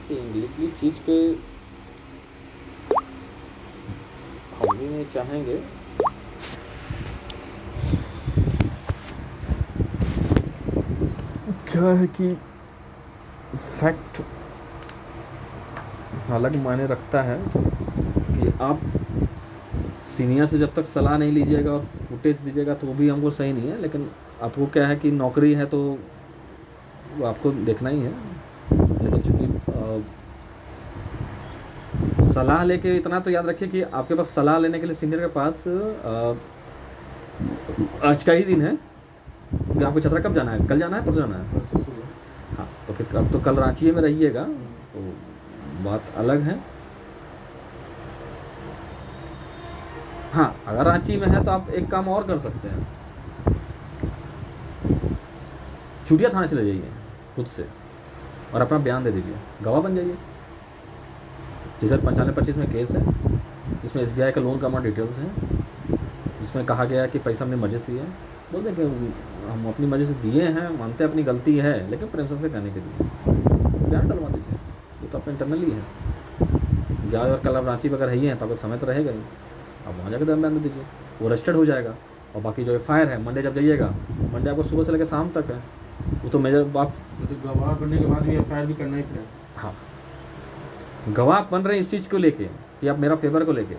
Indirectly चीज़ पे हम भी नहीं चाहेंगे। क्या है कि फैक्ट अलग मायने रखता है कि आप सीनियर से जब तक सलाह नहीं लीजिएगा और फुटेज दीजिएगा तो वो भी हमको सही नहीं है, लेकिन आपको क्या है कि नौकरी है तो वो आपको देखना ही है। लेकिन चूँकि सलाह लेके इतना तो याद रखिए कि आपके पास सलाह लेने के लिए सीनियर के पास आज का ही दिन है। कि आपको छतरा कब जाना है? कल जाना है, परसों जाना है? हाँ, तो फिर अब तो कल रांची में रहिएगा तो बात अलग है। हाँ, अगर रांची में है तो आप एक काम और कर सकते हैं, चूटिया थाना चले जाइए खुद से और अपना बयान दे दीजिए, गवाह बन जाइए। जी सर 95-25 में केस है, इसमें SBI का लोन का अमाउंट डिटेल्स हैं, जिसमें कहा गया है कि पैसा हमने मजे से है। बोल दें कि हम अपनी मजे से दिए हैं, मानते हैं अपनी गलती है, लेकिन प्रेमसेस के कहने के लिए बयान डलवा दीजिए, ये तो अपने इंटरनली है। आज और कल आप रांची में अगर है हैं तो आपको समय तो रहेगा ही, आप वहाँ जाकर बयान दे दीजिए, वो रजिस्टर्ड हो जाएगा। और बाकी जो FIR है मंडे जब जाइएगा, मंडे आपको सुबह से लेकर शाम तक है, वो तो मेजर आप गवाह करने के बाद भी FIR भी करना ही पड़ेगा। हाँ, गवाह बन रहे हैं इस चीज़ को लेके कि आप मेरा फेवर को लेके।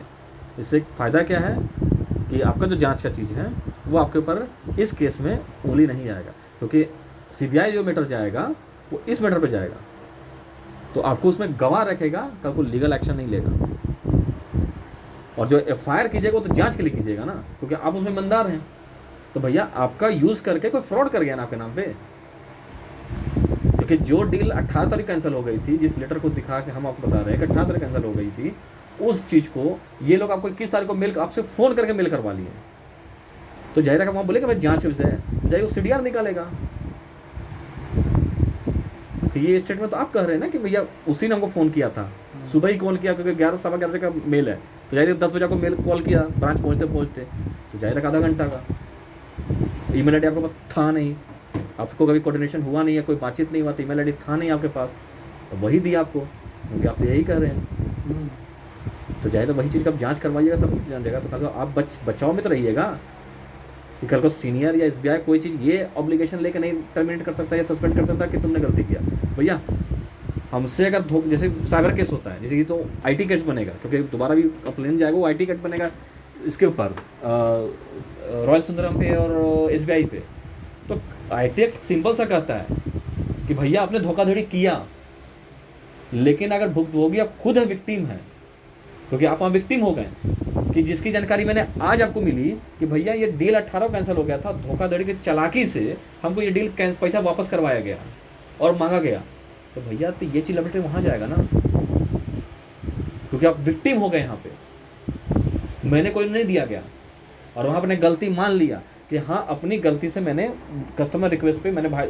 इससे एक फ़ायदा क्या है कि आपका जो जांच का चीज़ है वो आपके ऊपर इस केस में उंगली नहीं आएगा, क्योंकि CBI जो मैटर जाएगा वो इस मैटर पे जाएगा, तो आपको उसमें गवाह रखेगा, कल को लीगल एक्शन नहीं लेगा। और जो FIR कीजिएगा वो तो जांच के लिए कीजिएगा ना, क्योंकि आप उसमें ईमानदार हैं। तो भैया आपका यूज़ करके कोई फ्रॉड कर गया ना आपके नाम पे, क्योंकि जो डील 18 तारीख कैंसिल हो गई थी, जिस लेटर को दिखा के हम आपको बता रहे हैं कि 18 तारीख कैंसिल हो गई थी, उस चीज़ को ये लोग आपको 21 तारीख को मेल आपसे फ़ोन करके मेल करवा लिए। तो जाहिर है वहाँ बोलेगा भाई जांच विषय है, जाइए वो CDR निकालेगा। तो ये स्टेटमेंट तो आप कह रहे हैं ना कि भैया उसी ने हमको फ़ोन किया था, सुबह ही कॉल किया, क्योंकि 11-11:15 का मेल है, तो जाहिर 10 बजे को मेल कॉल किया, ब्रांच पहुँचते तो जाहिर आधा घंटा का। ईमेल आईडी आपके पास था नहीं, आपको कभी कोऑर्डिनेशन हुआ नहीं है, कोई बातचीत नहीं हुआ, तो ईमेल आईडी था नहीं आपके पास, तो वही दिया आपको, क्योंकि आप तो यही कह रहे हैं। तो जाहिर वही चीज़ का आप जांच करवाइएगा तब जान जाएगा। तो कल आप बचाव में तो रहिएगा कि कल को सीनियर या SBI कोई चीज़ ये ऑब्लिगेशन लेकर नहीं टर्मिनेट कर सकता या सस्पेंड कर सकता कि तुमने गलती किया। भैया हमसे अगर जैसे साइबर केस होता है, जैसे कि तो IT केस बनेगा, क्योंकि दोबारा भी कंप्लेन जाएगा, वो IT केस बनेगा इसके ऊपर रॉयल सुंदरम पे और SBI पे। तो IT एक्ट सिंपल सा कहता है कि भैया आपने धोखाधड़ी किया, लेकिन अगर भुगतभोगी आप खुद है, विक्टिम है, क्योंकि आप वहाँ विक्टिम हो गए कि जिसकी जानकारी मैंने आज आपको मिली कि भैया ये डील 18 कैंसिल हो गया था, धोखाधड़ी की चालाकी से हमको ये डील पैसा वापस करवाया गया और मांगा गया, तो भैया तो ये चीज़ लिमिटेड वहाँ जाएगा ना, क्योंकि आप विक्टिम हो गए यहाँ पे, मैंने कोई नहीं दिया गया। और वहाँ अपने गलती मान लिया कि हाँ अपनी गलती से मैंने कस्टमर रिक्वेस्ट पे मैंने भाई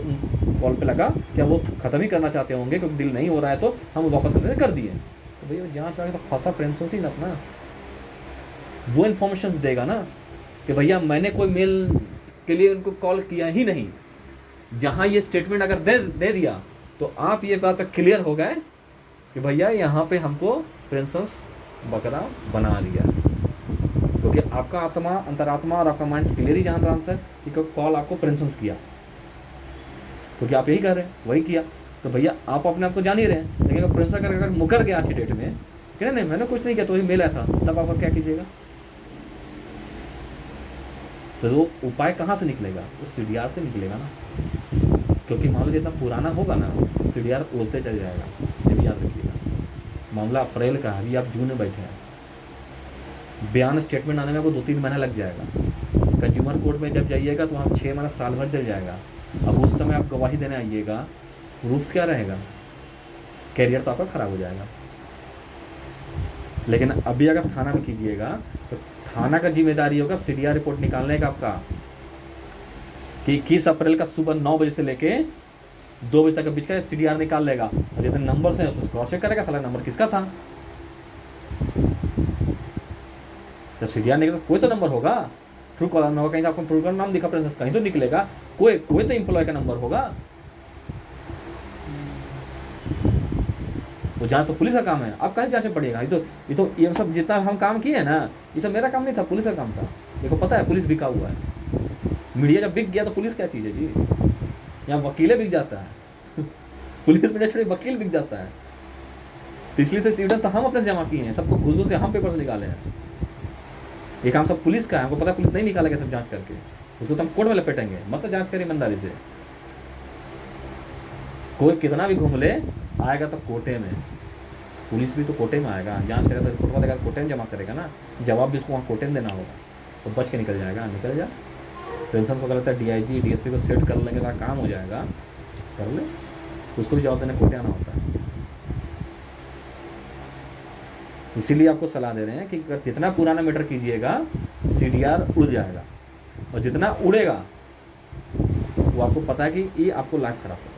कॉल पे लगा कि वो ख़त्म ही करना चाहते होंगे क्योंकि डील नहीं हो रहा है, तो हम वापस करने कर दिए। तो भैया जांच वाले तो फंसा प्रेमसेस ही ना अपना, वो इन्फॉर्मेशन देगा ना कि भैया मैंने कोई मेल के लिए उनको कॉल किया ही नहीं। जहाँ ये स्टेटमेंट अगर दे दिया तो आप ये बात क्लियर हो गए कि भैया यहाँ पे हमको प्रिंसेस बकरा बना लिया, क्योंकि आपका आत्मा, अंतरात्मा और आपका माइंड क्लियर ही जान रहा आंसर कि कॉल आपको प्रिंसेस किया, क्योंकि आप यही कर रहे हैं, वही किया। तो भैया आप अपने आप को जान ही रहे हैं, लेकिन अगर प्रिंसेस करके अगर मुकर गया आज की डेट में कि नहीं मैंने कुछ नहीं किया तो वही मेल आया था, तब आप क्या कीजिएगा? तो वो उपाय कहाँ से निकलेगा? वो CDR से निकलेगा ना, क्योंकि मामला जितना पुराना होगा ना CDR उड़ते चल जाएगा। ये भी याद रखिएगा, मामला अप्रैल का है, अभी आप जून में बैठे हैं, बयान स्टेटमेंट आने में आपको 2-3 महीना लग जाएगा। कंज्यूमर कोर्ट में जब जाइएगा तो वहाँ 6 महीना साल भर चल जाएगा। अब उस समय आप गवाही देने आइएगा, प्रूफ क्या रहेगा? कैरियर तो आपका ख़राब हो जाएगा। लेकिन अभी अगर थाना में कीजिएगा तो थाना का जिम्मेदारी होगा CDR रिपोर्ट निकालने का आपका, कि 21 अप्रैल का सुबह 9 बजे से लेके 2 बजे तक के बीच का CDR निकाल लेगा, और जितने नंबर हैं उसको क्रॉस चेक करेगा साला नंबर किसका था। जब CDR निकलेगा कोई तो नंबर होगा, ट्रू कॉलर में होगा, कहीं आपको प्रोग्राम नाम दिखा पड़ेगा, कहीं तो निकलेगा, कोई तो एम्प्लॉय का नंबर होगा। वो जांच तो पुलिस का काम है, आप कहीं जांचना पड़ेगा। ये सब जितना हम काम किए हैं ना, ये सब मेरा काम नहीं था, पुलिस का काम था। देखो पता है पुलिस बिका हुआ है, मीडिया जब बिक गया तो पुलिस क्या चीज़ है जी, यहाँ वकीलें बिक जाता है पुलिस मीडिया छोड़े वकील बिक जाता है। तो इसलिए तो एविडेंस तो हम अपने से जमा किए हैं, सबको घुस घुस के हम पेपर से निकाले हैं। ये काम सब पुलिस का है, हमको पता है पुलिस नहीं निकालेगा सब जांच करके, उसको तो हम कोर्ट में लपेटेंगे, मतलब जांच करें ईमानदारी से। कोई कितना भी घूम ले आएगा तो कोटे में, पुलिस भी तो कोटे में आएगा, जांच करेगा तो रिपोर्ट वालेगा कोटे में जमा करेगा ना, जवाब भी उसको वहाँ कोटे में देना होगा, तो बच के निकल जाएगा, निकल जा। प्रिंसिपल को कहता है DIG DSP को सेट कर लेंगे तो काम हो जाएगा, कर ले, उसको भी जवाब देने कोटे आना होता है। इसीलिए आपको सलाह दे रहे हैं कि जितना पुराना मैटर कीजिएगा CDR उड़ जाएगा, और जितना उड़ेगा वो आपको पता है कि ये आपको लाइफ खराब हो जाएगा।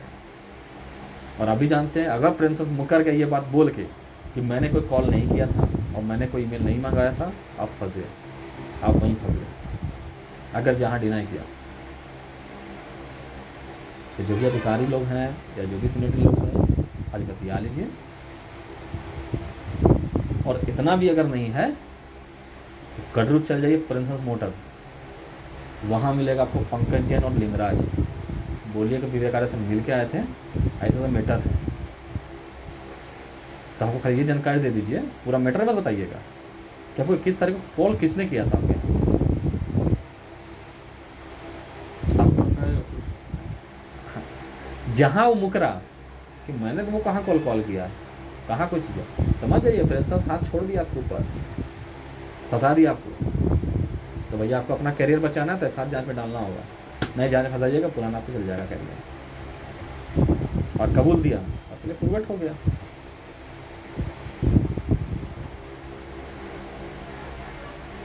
और अभी जानते हैं अगर प्रिंसेस मुकर के ये बात बोल के कि मैंने कोई कॉल नहीं किया था और मैंने कोई ईमेल नहीं मंगाया था, आप फंसे, आप वहीं फंस गए अगर जहाँ डिनाई किया। तो जो भी अधिकारी लोग हैं या जो भी सीनियर लोग हैं आज बतिया लीजिए, और इतना भी अगर नहीं है तो कटरू चल जाइए प्रिंसेस मोटर, वहाँ मिलेगा आपको पंकज जैन और लिंगराज। बोलिए कि विवेकानंद से मिल के आए थे, ऐसा मैटर है, तो आपको खाली ये जानकारी दे दीजिए, पूरा मैटर मत बताइएगा कि आपको किस तारीख को कॉल किसने किया था आपके यहाँ से। जहाँ वो मुकरा कि मैंने तो वो कहाँ कॉल किया, कहाँ कोई चीज़, समझ जाइए प्रिंसेस हाथ छोड़ दिया आपके ऊपर, फंसा दिया आपको। तो भैया आपको अपना करियर बचाना है तो FIR जांच में डालना होगा, नहीं जांच में फंसाइएगा, पुराना आपको चल जाएगा करियर। और कबूल दिया आपके लिए फॉरवर्ड हो गया।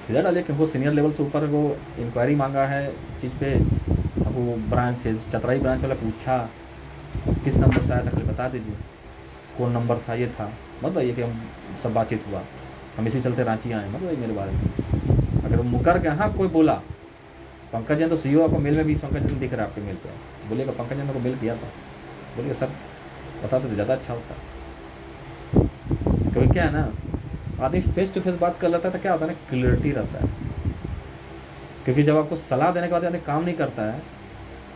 सीधा डालिए कि हमको सीनियर लेवल से ऊपर वो इंक्वायरी मांगा है चीज़ पे, हमको ब्रांच चतराई ब्रांच वाला पूछा किस नंबर से आया था, खाली बता दीजिए कौन नंबर था, ये था, मत बताइए कि हम सब बातचीत हुआ हम इसी चलते रांची आए, मत बताइए मेरे बारे में। अगर वो मुकर के हाँ कोई बोला, पंकज जैन तो CEO आपको मेल में भी पंकज जैन दिख रहा है आपके मेल पे, बोलिएगा पंकज जैन को मेल किया था, बोलिए सर बताते तो ज़्यादा अच्छा होता। क्योंकि क्या है ना, आदमी फेस टू फेस बात कर लेता है तो क्या होता है ना, क्लियरिटी रहता है। क्योंकि जब आपको सलाह देने के बाद आदमी काम नहीं करता है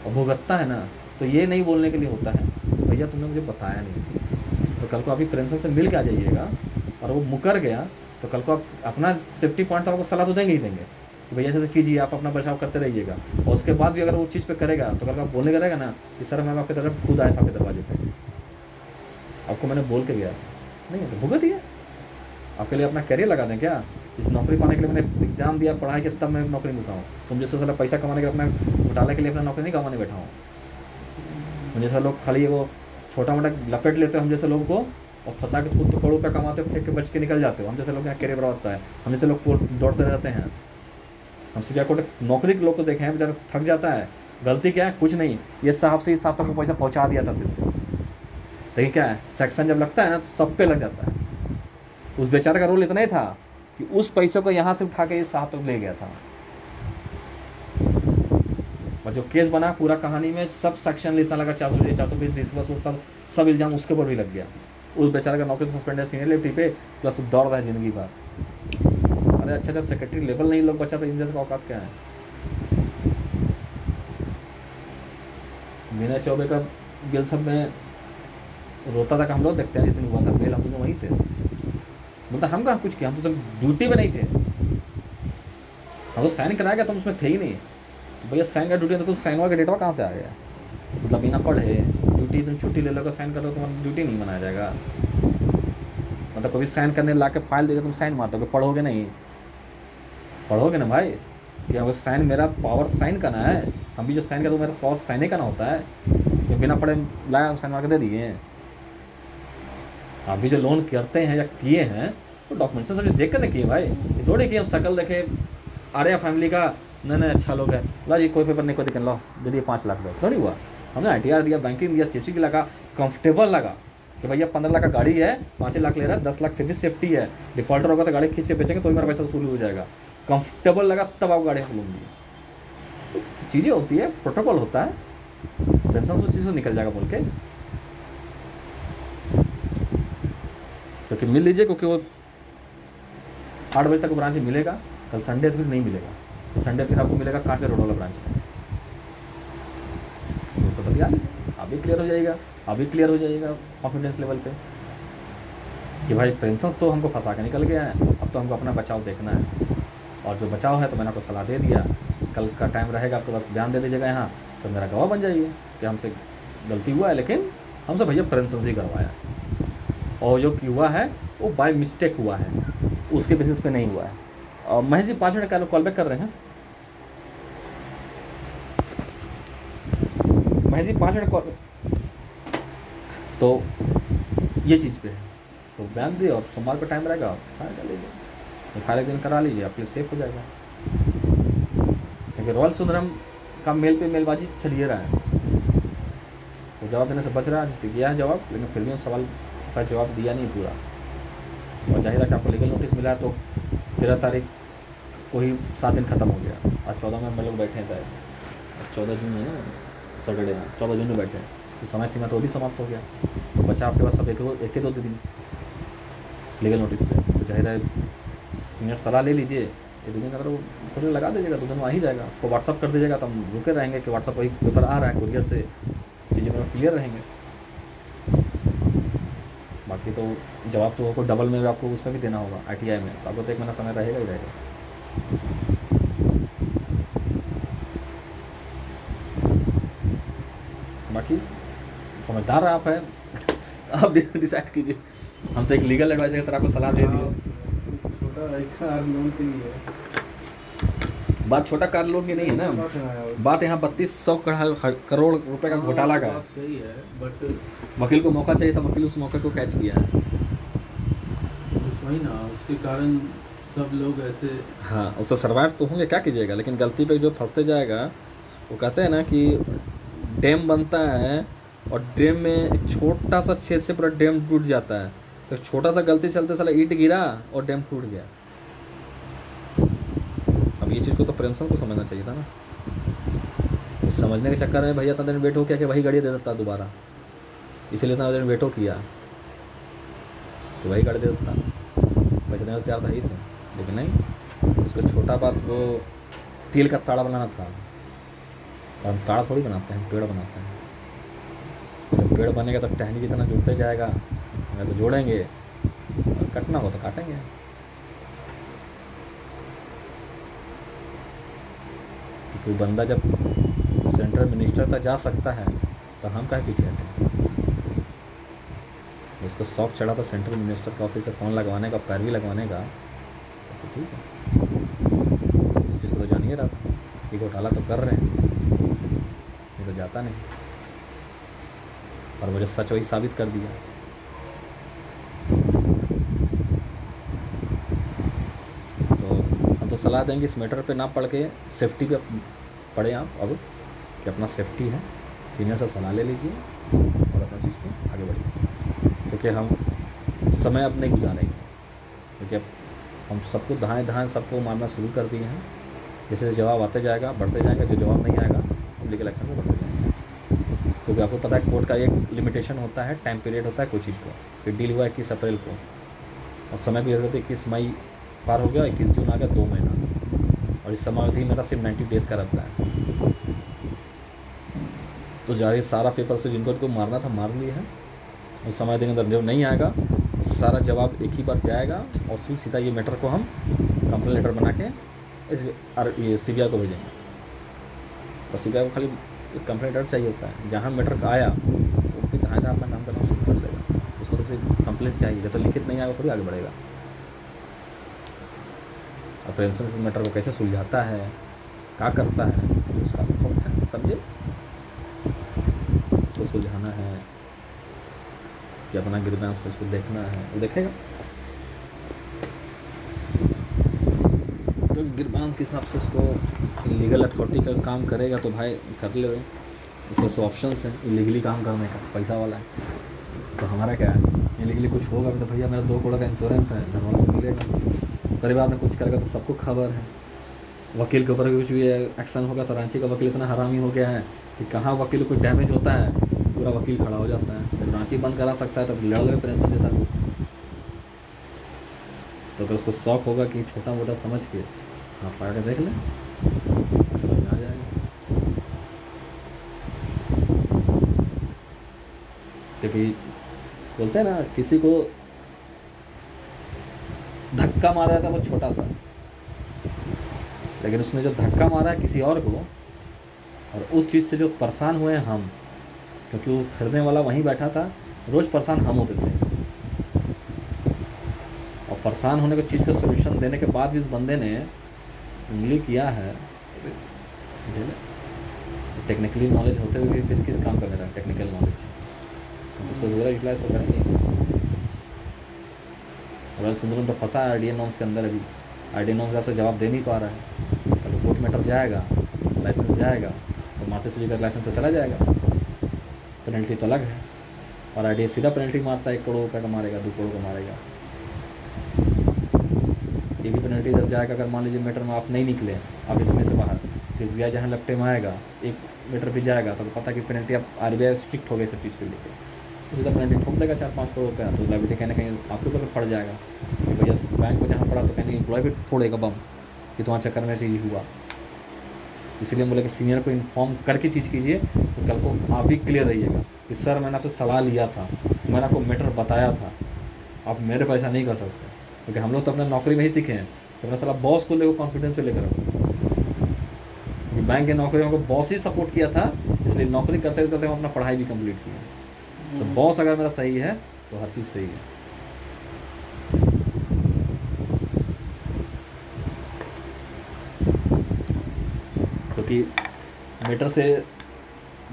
और भुगतता है ना, तो ये नहीं बोलने के लिए होता है भैया तुमने मुझे बताया नहीं। तो कल को आप प्रिंसिपल से मिल के आ जाइएगा, और वो मुकर गया तो कल को आप अपना सेफ्टी पॉइंट तो आपको सलाह तो देंगे ही देंगे कि भैया ऐसे कीजिए, आप अपना बचाव करते रहिएगा। और उसके बाद भी अगर वो चीज़ पे करेगा तो कल को आप बोलने का रहेगा ना कि सर मैं आपकी तरफ खुद आया था आपके दरवाजे पे, आपको मैंने बोल के गया, नहीं है तो भुगत ही है। आपके लिए अपना करियर लगा दें क्या, इस नौकरी पाने के लिए मैंने एग्जाम दिया, पढ़ाई के, तब मैं नौकरी में घुसा हूँ। तुम जैसे साला पैसा कमाने के अपना घोटाले के लिए अपना नौकरी नहीं कमाने बैठा हूँ। हम जैसा लोग खाली वो छोटा मोटा लपेट लेते हो हम जैसे लोग को, और फंसा के खुद तो करोड़ रुपया कमाते हो, फेंक के बच के निकल जाते हो। हम जैसे लोग यहाँ करियर बर्बाद होता है, हम जैसे लोग दौड़ते रहते हैं। हम सीधा कोट नौकरी के लोग को देखे हैं, बेचारा थक जाता है, गलती क्या है कुछ नहीं, ये साहब से इस साहब तक को पैसा पहुँचा दिया था सिर्फ, लेकिन क्या है सेक्शन जब लगता है ना सब पे लग जाता है। उस बेचारे का रोल इतना ही था कि उस पैसे को यहाँ से उठा के इस साहब तक ले गया था। और जो केस बना पूरा कहानी में सब सेक्शन इतना लगा, 420 रिश्वत सब इल्ज़ाम उसके ऊपर भी लग गया। उस बेचारे का नौकरी सस्पेंड है सीनियर लेवल पे, प्लस दौड़ रहा है ज़िंदगी भर। अरे अच्छा सेक्रेटरी लेवल नहीं लोग बचा तो इन जैसे का औकात क्या है। विनय चौबे का बिल सब में रोता था कि हम लोग देखते हैं जितनी हुआ था बेल, हम लोग वहीं थे। बोलता हम कहाँ कुछ किया, हम तो सब ड्यूटी में नहीं थे, हम तो साइन कराया गया, तुम उसमें थे ही नहीं। तो भैया साइन का ड्यूटी, तो तुम साइन का डेटवा कहाँ से आ गया, मतलब बिना पढ़े ड्यूटी तुम छुट्टी ले लो, साइन कर लो, तुम्हारा ड्यूटी नहीं मनाया जाएगा। मतलब कभी साइन करने ला के फाइल देगा, तुम साइन मार दोगे, पढ़ोगे नहीं, पढ़ोगे ना भाई, क्या वो साइन मेरा पावर साइन करना है, हम भी जो साइन करते मेरा पावर साइन ही करना होता है, ये बिना पढ़े लाया साइन मार के दे दिए। आप भी जो लोन करते हैं या किए हैं तो डॉक्यूमेंट्स सब देख कर किए भाई, ये थोड़े कि हम शकल देखे अरे फैमिली का नहीं अच्छा लोग है, ला जी कोई पेपर नहीं कोई दिक्कत, लो दे दिए 5 लाख, बस थोड़ी हुआ। हमने ITR दिया, बैंकिंग दिया, चिप्सी की लगा, कंफर्टेबल लगा कि भैया 15 लाख का गाड़ी है, 5 लाख ले रहा है, 10 लाख फिर भी सेफ्टी है, डिफॉल्टर होगा तो गाड़ी खींच के बेचेंगे तो ही मेरा पैसा वसूल हो जाएगा। कंफर्टेबल लगा तब आप गाड़ी लूँगी, तो चीज़ें होती है, प्रोटोकॉल होता है, टेंशन उस चीज़ से निकल जाएगा बोल के। क्योंकि मिल लीजिए, क्योंकि वो 8 बजे तक ब्रांच मिलेगा, कल संडे फिर नहीं मिलेगा, तो संडे फिर आपको मिलेगा कांटे रोड वाला ब्रांच में। तो उससे बतिया लीजिए, आप भी क्लियर हो जाएगा, आप भी क्लियर हो जाइएगा कॉन्फिडेंस लेवल पे कि भाई पेंशन तो हमको फंसा के निकल गया है, अब तो हमको अपना बचाव देखना है, और जो बचाव है तो मैंने आपको सलाह दे दिया, कल का टाइम रहेगा आपके पास, ध्यान दे दीजिएगा यहाँ, तो मेरा गवाह बन जाइए कि हमसे गलती हुआ है, लेकिन हमसे भैया पेंशन ही करवाया, और जो हुआ है वो बाय मिस्टेक हुआ है, उसके बेसिस पे नहीं हुआ है। और Mahesh ji 5 minute call back कर रहे हैं, महेश जी 5 मिनट कॉल, तो ये चीज़ पे है, तो बयान दिए, और सोमवार को टाइम रहेगा, फाइल कर लीजिए, फाइल एक दिन करा लीजिए, आपके लिए सेफ हो जाएगा। क्योंकि रॉयल सुंदरम का मेल पे मेलबाजी चलिए रहा है, वो जवाब देने से बच रहा है, दिया है जवाब, लेकिन फिर भी हम सवाल का जवाब दिया नहीं पूरा। और जाहिर है कि आपको लीगल नोटिस मिला है, तो 13 तारीख को ही 7 दिन खत्म हो गया, आज 14 में हम लोग बैठे हैं, शायद 14 जून है ना, सैटरडे, 14 जून में बैठे हैं, तो समय सीमा तो भी समाप्त हो गया, तो बचा आपके पास सब एक ही 2 दिन लीगल नोटिस पे। तो जाहिर है सीनियर सलाह ले लीजिए, 1-2 दिन अगर वो थोड़ी लगा दीजिएगा, 2 दिन में आ ही जाएगा, आपको व्हाट्सअप कर दीजिएगा, तो हम रुके रहेंगे कि व्हाट्सअप वही पेपर आ रहा है कुरियर से, चीज़ें में क्लियर रहेंगे। बाकी तो जवाब तो आपको डबल में भी आपको उसमें भी देना होगा ITI में, तो आपको तो 1 महीना समय रहेगा ही रहेगा। बाकी समझदार आप हैं आप डिसाइड कीजिए, हम तो एक लीगल एडवाइजर की तरह आपको सलाह दे दिए। छोटा एक कार लोन के लिए बात छोटा कार लोन की नहीं है ना, बात यहाँ 3200 करोड़ रुपए का घोटाला का है। सही है, बट वकील को मौका चाहिए था, वकील उस मौके को कैच किया है। वही ना, उसके कारण सब लोग ऐसे, हाँ, उससे सर्वाइव तो होंगे, क्या कीजिएगा, लेकिन गलती पे जो फंसते जाएगा, वो कहते हैं ना कि डैम बनता है और डैम में एक छोटा सा छेद से पूरा डैम टूट जाता है, तो छोटा सा गलती चलते साला ईंट गिरा और डैम टूट गया। अब ये चीज़ को तो प्रेमचंद को समझना चाहिए था ना, इस समझने के चक्कर में भैया इतना दिन वेट हो किया कि वही गाड़ी दे देता दोबारा, इसीलिए इतना दिन वेट हो किया कि वही गाड़ी दे देता, पैसे देने से तैयार था ही थे, लेकिन नहीं, उसको छोटा बात को तिल का ताड़ा बनाना था, और हम ताड़ा थोड़ी बनाते हैं, पेड़ बनाते हैं। जब पेड़ बनेगा तो टहनी जितना जुड़ते जाएगा, अगर तो जोड़ेंगे, और कटना हो तो काटेंगे। कोई बंदा जब सेंट्रल मिनिस्टर तक जा सकता है, तो हम काहे पीछे हटें। जिसको शौक चढ़ा था सेंट्रल मिनिस्टर के ऑफिस से फ़ोन लगवाने का, पैरवी लगवाने का, तो ठीक है, इस चीज़ को तो जान ही रहा था कि घोटाला तो कर रहे हैं, ये तो जाता नहीं, और मुझे सच वही साबित कर दिया। तो हम तो सलाह देंगे इस मैटर पे ना पढ़ के सेफ्टी पे पढ़े आप, अब कि अपना सेफ्टी है, सीनियर से सलाह ले लीजिए और अपना चीज़ पे आगे बढ़िए, क्योंकि हम समय अब नहीं गुजारेंगे, क्योंकि अब हम सबको धाएँ सबको मारना शुरू कर दिए हैं। जैसे जैसे जवाब आते जाएगा, बढ़ते जाएगा, जो जवाब नहीं आएगा हम लीगल एक्शन में बढ़ते जाएंगे, क्योंकि आपको पता है कोर्ट का एक लिमिटेशन होता है, टाइम पीरियड होता है कोई चीज़ को। फिर डील हुआ 21 अप्रैल को, और समय भी 21 मई पार हो गया, 21 जून आ गया, 2 महीना, और इस समय अवधि मेरा सिर्फ 90 डेज़ का रहता है। तो जाहिर सारा पेपर से जिनको मारना था मार लिए हैं, उस समय के अंदर जो नहीं आएगा सारा जवाब एक ही बार जाएगा, और फिर सीधा ये मैटर को हम कंप्लेंट लेटर बना के ये CBI को भेजेंगे। और CBI को खाली एक कंप्लेंट लेटर चाहिए होता है, जहाँ मैटर आया वो फिर धाए अपना काम करना शुरू कर देगा, उसको तो सिर्फ कंप्लेंट चाहिए, जब तो लिखित नहीं आएगा थोड़ी आगे बढ़ेगा। और प्रेमचंद इस मैटर को कैसे सुलझाता है, क्या करता है, उसका थॉट है, समझे, उसको सुलझाना है कि अपना ग्रीवेंस को उसको देखना है, वो देखेगा। तो ग्रीवेंस के हिसाब से उसको लीगल अथॉरिटी का काम करेगा, तो भाई कर ले, इसमें से ऑप्शंस हैं इलीगली काम करने का, पैसा वाला है। तो हमारा क्या है, इलीगली कुछ होगा तो भैया मेरा 2 करोड़ का इंश्योरेंस है, घर वालों को मिलेगा, परिवार में कुछ करेगा तो सबको खबर है। वकील के ऊपर कुछ भी एक्शन होगा तो रांची का वकील इतना हरामी हो गया है कि कहाँ वकील को डैमेज होता है पूरा वकील खड़ा हो जाता है। जब रांची बंद करा सकता है तब लड़ गए प्रेमचंद जैसा को। तो अगर उसको शौक होगा कि छोटा मोटा समझ के आप पढ़ के देख लें, समझ में आ जाएगा। क्योंकि बोलते हैं ना, किसी को धक्का मारा था वो छोटा सा, लेकिन उसने जो धक्का मारा है किसी और को, और उस चीज़ से जो परेशान हुए हैं हम, क्योंकि वो खरीदने वाला वहीं बैठा था, रोज़ परेशान हम होते थे, और परेशान होने को चीज़ का सोल्यूशन देने के बाद भी उस बंदे ने उंगली किया है। टेक्निकली नॉलेज होते हुए भी फिर किस काम का मेरा टेक्निकल नॉलेज, तो उसको ज़रा यूटिलाइज तो करेंगे। रॉयल सिंड्रोम तो फंसा है आरडीए नॉर्म्स के अंदर। अभी आरडीए नॉर्म्स आपसे जवाब दे नहीं पा रहा है। कल कोर्ट मैटर जाएगा, लाइसेंस जाएगा, तो मारुति सुजुकी का लाइसेंस तो चला जाएगा, पेनल्टी तो अलग है। और आरडीए सीधा पेनल्टी मारता है, 1 करोड़ रुपये का मारेगा, 2 करोड़ का मारेगा। ये भी पेनल्टी जब जाएगा, अगर मान लीजिए मीटर में आप नहीं निकले, आप इसमें से बाहर, तो इस जहाँ लपटे में आएगा 1 मीटर भी जाएगा, तो पता कि पेनल्टी अब आरबीआई स्ट्रिक्ट हो गई सब चीज़ के लिए, सीधा पेनल्टी ठोक देगा 4-5 करोड़ रुपया। तो लाइबिलिटी कहीं ना कहीं आपके ऊपर पड़ जाएगा कि भैया बैंक को जहाँ पड़ा तो कहीं एम्प्लॉय भी फोड़ेगा बम कि तुम्हारे चक्कर में चीज़ हुआ। इसलिए हम बोले कि सीनियर को इन्फॉर्म करके चीज़ कीजिए, तो कल को आप भी क्लियर रहिएगा कि सर मैंने आपसे सलाह लिया था, मैंने आपको मैटर बताया था, आप मेरे पे ऐसा नहीं कर सकते। क्योंकि हम लोग तो अपने नौकरी में ही सीखे हैं, तो अपना सलाह बॉस को लेकर कॉन्फिडेंस पे लेकर रखो। क्योंकि बैंक की नौकरियों को बॉस ही सपोर्ट किया था, इसलिए नौकरी करते करते हम अपना पढ़ाई भी कंप्लीट किया। तो बॉस अगर मेरा सही है तो हर चीज़ सही है। क्योंकि मीटर से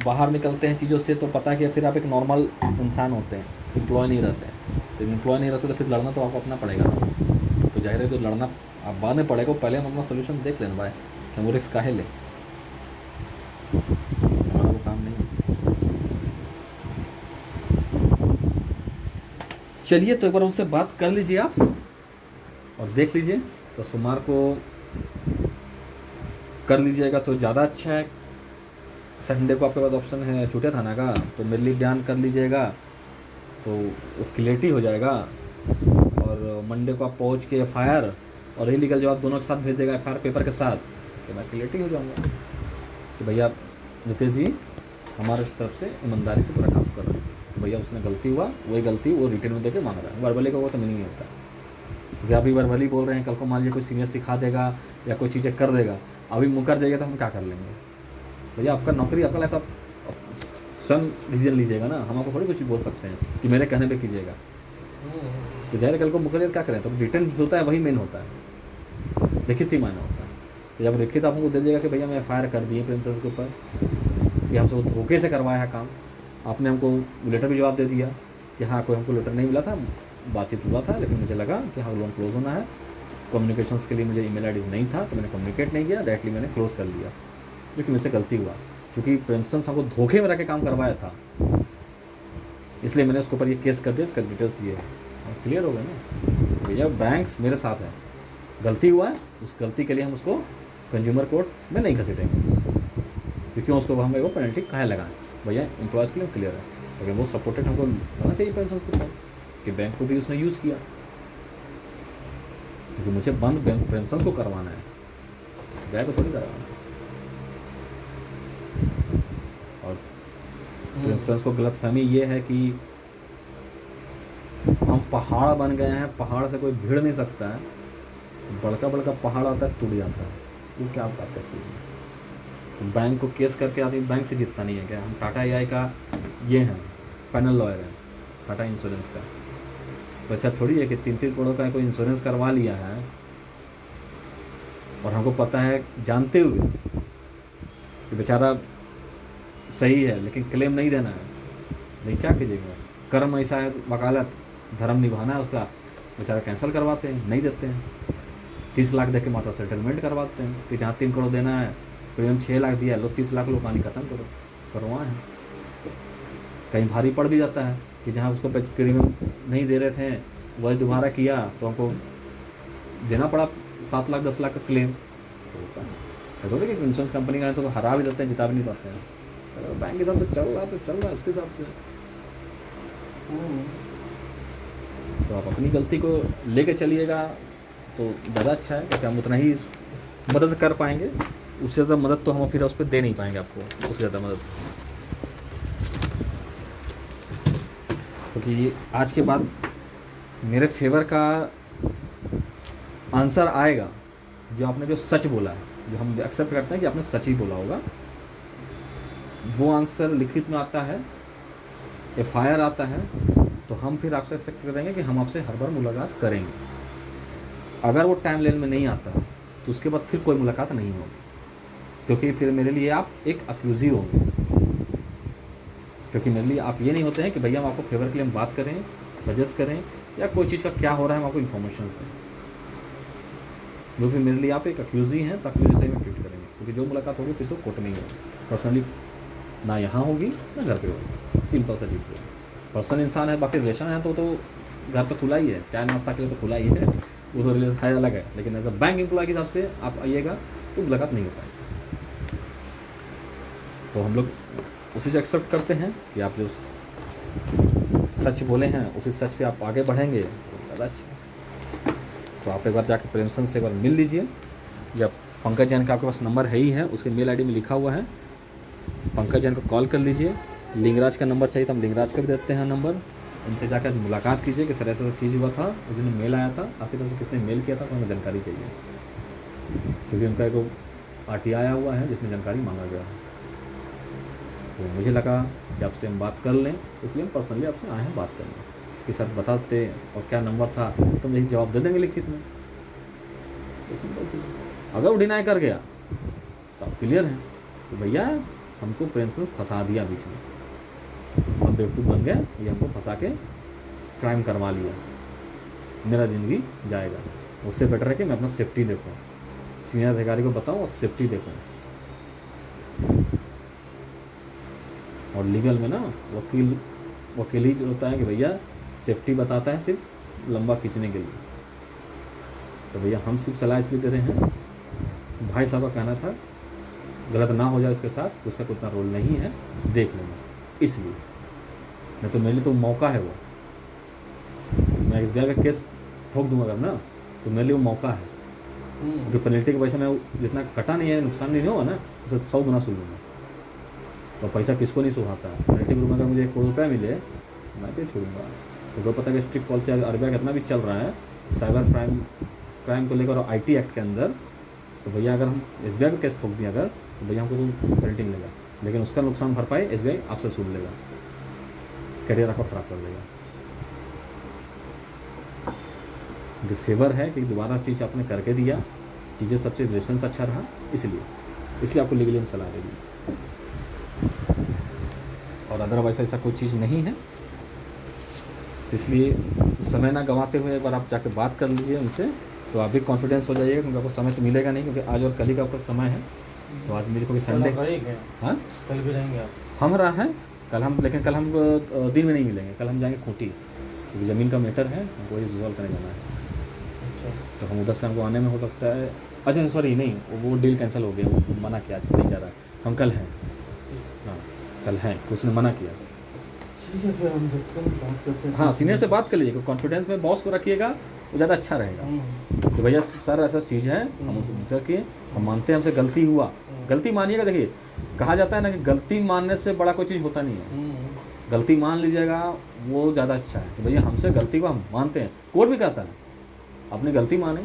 बाहर निकलते हैं चीज़ों से, तो पता है कि फिर आप एक नॉर्मल इंसान होते हैं, एम्प्लॉय नहीं रहते हैं। तो एम्प्लॉय नहीं रहते तो फिर लड़ना तो आपको अपना पड़ेगा ना। तो जाहिर है जो लड़ना आप बाद में पड़ेगा, पहले हम अपना सोल्यूशन देख लेना भाई कि हम वो रिस्क काहे ले, हमारा वो काम नहीं है। चलिए, तो एक बार उनसे बात कर लीजिए आप और देख लीजिए, तो सोमवार को कर लीजिएगा तो ज़्यादा अच्छा है। संडे को आपके पास ऑप्शन है छूटे थाना का, तो मेरे लिए बयान कर लीजिएगा, तो वो क्लियरिटी हो जाएगा। और मंडे को आप पहुंच के एफआईआर और इलीगल जवाब दोनों के साथ भेज देगा, एफआईआर पेपर के साथ, तो मैं क्लियरिटी हो जाऊँगा कि भैया नितेश जी हमारे तरफ से ईमानदारी से पूरा काम कर रहे हैं, तो भैया उसने गलती हुआ, वही गलती वो रिटर्न में देकर मांग रहा है। वर्बली का वो तो मीनिंग नहीं होता, क्योंकि अभी वर्बली बोल रहे हैं, कल को मान लीजिए कोई सीनियर सिखा देगा या कोई चीज़ें कर देगा, अभी मुकर जाएगा तो हम क्या कर लेंगे। भैया आपका नौकरी, आपका लाइफ, आप स्वयं डिसीजन लीजिएगा ना, हम आपको थोड़ी कुछ बोल सकते हैं कि मेरे कहने पे कीजिएगा। तो जाहिर कल को मुकर क्या करें, तो रिटर्न होता है वही मेन होता है, लिखित ही मायना होता है। तो जब लिखित आप हमको दे देगा कि भैया मैं एफआईआर कर दिए प्रिंसेस के ऊपर कि हमसे वो धोखे से करवाया है काम, आपने हमको लेटर भी जवाब दे दिया कि हाँ कोई हमको लेटर नहीं मिला था, बातचीत हुआ था, लेकिन मुझे लगा कि हाँ लोन क्लोज होना है, कम्युनिकेशंस के लिए मुझे ईमेल आईडीज़ नहीं था, तो मैंने कम्युनिकेट नहीं किया, डायरेक्टली मैंने क्लोज कर लिया, क्योंकि मुझसे गलती हुआ। क्योंकि प्रिंसेस हमको धोखे में रख के काम करवाया था, इसलिए मैंने उसके ऊपर ये केस कर दिया, इसका डिटेल्स ये क्लियर हो गया ना। भैया बैंक्स मेरे साथ है, गलती हुआ है, उस गलती के लिए हम उसको कंज्यूमर कोर्ट में नहीं घसीटेंगे, क्योंकि उसको हम एगो पेनल्टी कहाँ लगाएं। भैया एम्प्लॉयज़ के लिए क्लियर है, लेकिन वो सपोर्टेड हमको करना चाहिए पेंशन के ऊपर कि बैंक को भी उसने यूज़ किया, क्योंकि मुझे बंद बैंक पेंशन को करवाना है, इस बैंक को थोड़ी करवाना है। और पेंशन को गलतफहमी ये है कि हम पहाड़ बन गए हैं, पहाड़ से कोई भिड़ नहीं सकता है, बड़का बड़का पहाड़ आता है टूट जाता है, वो क्या बात का चीज़ है। बैंक को केस करके आदमी बैंक से जीतता नहीं है क्या। हम टाटा एआई का ये हैं पैनल लॉयर हैं, टाटा इंश्योरेंस का, तो ऐसा थोड़ी है कि 3-3 करोड़ का कोई इंश्योरेंस करवा लिया है और हमको पता है जानते हुए कि बेचारा सही है लेकिन क्लेम नहीं देना है, नहीं क्या कीजिएगा। कर्म ऐसा है, वकालत धर्म निभाना है उसका, बेचारा कैंसिल करवाते हैं, नहीं देते हैं, 30 लाख दे के मात्र सेटलमेंट करवाते हैं कि जहाँ 3 करोड़ देना है, प्रीमियम 6 लाख दिया, लो 30 लाख लो पानी खत्म करो, करवाए हैं। कहीं भारी पड़ भी जाता है कि जहाँ उसको प्रीमियम नहीं दे रहे थे वही दोबारा किया तो हमको देना पड़ा 7 लाख 10 लाख का क्लेम। तो थोड़ी कि इंश्योरेंस कंपनी का है तो हरा भी देते हैं, जिता भी नहीं पाते हैं। अगर बैंक के साथ तो चल रहा है उसके हिसाब से। तो आप अपनी गलती को लेके चलिएगा, तो ज़्यादा अच्छा है, क्योंकि हम उतना ही मदद कर पाएंगे। उससे ज़्यादा मदद तो हम फिर उस पर दे नहीं पाएंगे आपको, उससे ज़्यादा मदद। क्योंकि आज के बाद मेरे फेवर का आंसर आएगा जो आपने जो सच बोला है, जो हम एक्सेप्ट करते हैं कि आपने सच ही बोला होगा, वो आंसर लिखित में आता है, FIR आता है, तो हम फिर आपसे एक्सेप्ट करेंगे कि हम आपसे हर बार मुलाकात करेंगे। अगर वो टाइम लेन में नहीं आता तो उसके बाद फिर कोई मुलाकात नहीं होगी, क्योंकि फिर मेरे लिए आप एक अक्यूज़ ही होंगे। क्योंकि मेरे लिए आप ये नहीं होते हैं कि भैया हम आपको फेवर के लिए हम बात करें, सजेस्ट करें, या कोई चीज़ का क्या हो रहा है हम आपको इन्फॉर्मेशन दें। जो फिर मेरे लिए आप एक अक्यूज़ ही हैं, तो अक्यूज़ से ही मैं ट्रीट करेंगे। क्योंकि जो मुलाकात होगी फिर तो कोर्ट में ही होगी, पर्सनली ना यहाँ होगी ना घर पे होगी। सिंपल सा चीज़ है। पर्सनल इंसान है, बाकी रिलेशन है तो घर तो खुला ही है, चाय नाश्ता के लिए तो खुला ही है, वो तो रिलेशन है अलग है। लेकिन एज अ बैंक एम्प्लॉय के हिसाब से आप आइएगा तो मुलाकात नहीं हो पाएगी। तो हम लोग उसी से एक्सेप्ट करते हैं कि आप जो सच बोले हैं उसी सच पे आप आगे बढ़ेंगे तो ज़्यादा अच्छा। तो आप एक बार जाके प्रेमसन से एक बार मिल लीजिए। जब पंकज जैन का आपके पास नंबर है ही है, उसके मेल ID में लिखा हुआ है, पंकज जैन को कॉल कर लीजिए। लिंगराज का नंबर चाहिए तो हम लिंगराज का भी देते हैं नंबर। उनसे जाकर मुलाकात कीजिए कि सर ऐसा चीज़ हुआ था, उस दिन मेल आया था आपकी तरफ से, किसने मेल किया था, तो हमें जानकारी चाहिए। क्योंकि उनका एक RT आया हुआ है जिसमें जानकारी मांगा गया है। तो मुझे लगा कि आपसे हम बात कर लें, इसलिए हम पर्सनली आपसे आए हैं बात करने कि सर बताते और क्या नंबर था, तो मुझे जवाब दे देंगे लिखित में। तो सिंपल सी, अगर वो डिनाई कर गया तो आप क्लियर हैं कि भैया हमको प्रिंसेस फंसा दिया बीच में, हम बेवकूफ़ बन गए, ये हमको फंसा के क्राइम करवा लिया, मेरा ज़िंदगी जाएगा। उससे बेटर है कि मैं अपना सेफ्टी देखूँ, सीनियर अधिकारी को बताऊँ और सेफ्टी देखूँ। और लीगल में ना वकील ही जो होता है कि भैया सेफ्टी बताता है सिर्फ लंबा खींचने के लिए। तो भैया हम सिर्फ सलाह इसलिए दे रहे हैं, भाई साहब का कहना था गलत ना हो जाए उसके साथ, उसका कोई उतना रोल नहीं है, देख लेना, इसलिए। नहीं तो मेरे लिए तो मौका है वो, मैं SBI का केस ठोक दूंगा अगर ना, तो मेरे लिए वो मौका है। क्योंकि पेनल्टी के पैसा मैं जितना कटा नहीं है, नुकसान नहीं होगा ना, उसे 100 गुना सुन लूँगा। तो पैसा किसको नहीं सुहाता है। पेनल्टी के रूप में अगर मुझे 1 करोड़ रुपया मिले मैं क्यों छोड़ूंगा। तो पता है कि स्ट्रिक्ट पॉलिसी RBI कितना भी चल रहा है साइबर क्राइम को लेकर और IT एक्ट के अंदर, तो भैया अगर हम SBI का केस ठोक दिया अगर, तो भैया हमको तो पेनल्टी मिलेगा, लेकिन उसका नुकसान भरपाई SBI आपसे सुन लेगा, करियर आपका ख़राब कर देगा। जो फेवर है कि दोबारा चीज़ आपने करके दिया, चीज़ें सबसे रिलेशन अच्छा रहा, इसलिए आपको लीगली हम सलाह देंगे। और अदरवाइज ऐसा कोई चीज़ नहीं है। तो इसलिए समय ना गंवाते हुए एक बार आप जाकर बात कर लीजिए उनसे, तो आप भी कॉन्फिडेंस हो जाइएगा। क्योंकि आपको समय तो मिलेगा नहीं, क्योंकि आज और कल ही का आपका समय है। तो आज मेरे को संडे, हाँ कल भी रहेंगे आप? हम रहा है कल हम, लेकिन कल हम दिन में नहीं मिलेंगे। कल हम जाएंगे खूंटी, क्योंकि ज़मीन का मैटर है, हमको वही रिजॉल्व करने जाना है। अच्छा, तो हम उधर से हमको आने में हो सकता है, अच्छा सॉरी नहीं, वो डील कैंसिल हो गया, वो मना किया, आज नहीं जा रहा है। हम कल हैं, हाँ कल हैं, उसने मना किया। ठीक है, फिर हम देखते हैं, बात करते हैं। हाँ, सीनियर से बात कर लीजिए, कॉन्फिडेंस में बॉस को रखिएगा, वो ज़्यादा अच्छा रहेगा कि भैया सर ऐसा चीज़ है, हम उसे डिस्कस किए, हम मानते हैं हमसे गलती हुआ, गलती मानिएगा। देखिए कहा जाता है ना कि गलती मानने से बड़ा कोई चीज़ होता नहीं है। गलती मान लीजिएगा वो ज़्यादा अच्छा है कि भैया हमसे गलती को हम मानते हैं। कोर्ट भी कहता है अपनी गलती माने,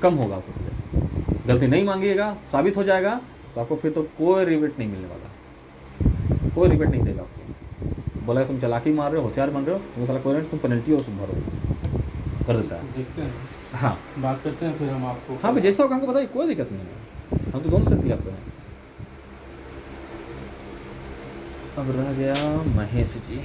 कम होगा आपको से। गलती नहीं मांगिएगा, साबित हो जाएगा, तो आपको फिर तो कोई रिबेट नहीं मिलने वाला, कोई रिबेट नहीं देगा आपको। बोला तुम चालाकी मार रहे हो, होशियार बन रहे हो, तुम साला कोई नहीं, तुम पेनल्टी और भरो कर देता है। देखते हैं, हाँ बात करते हैं, फिर हम आपको, हाँ भाई जैसा होगा हमको बताइए, कोई दिक्कत नहीं है, हम तो दोनों से क्लियर करें। अब रह गया महेश जी।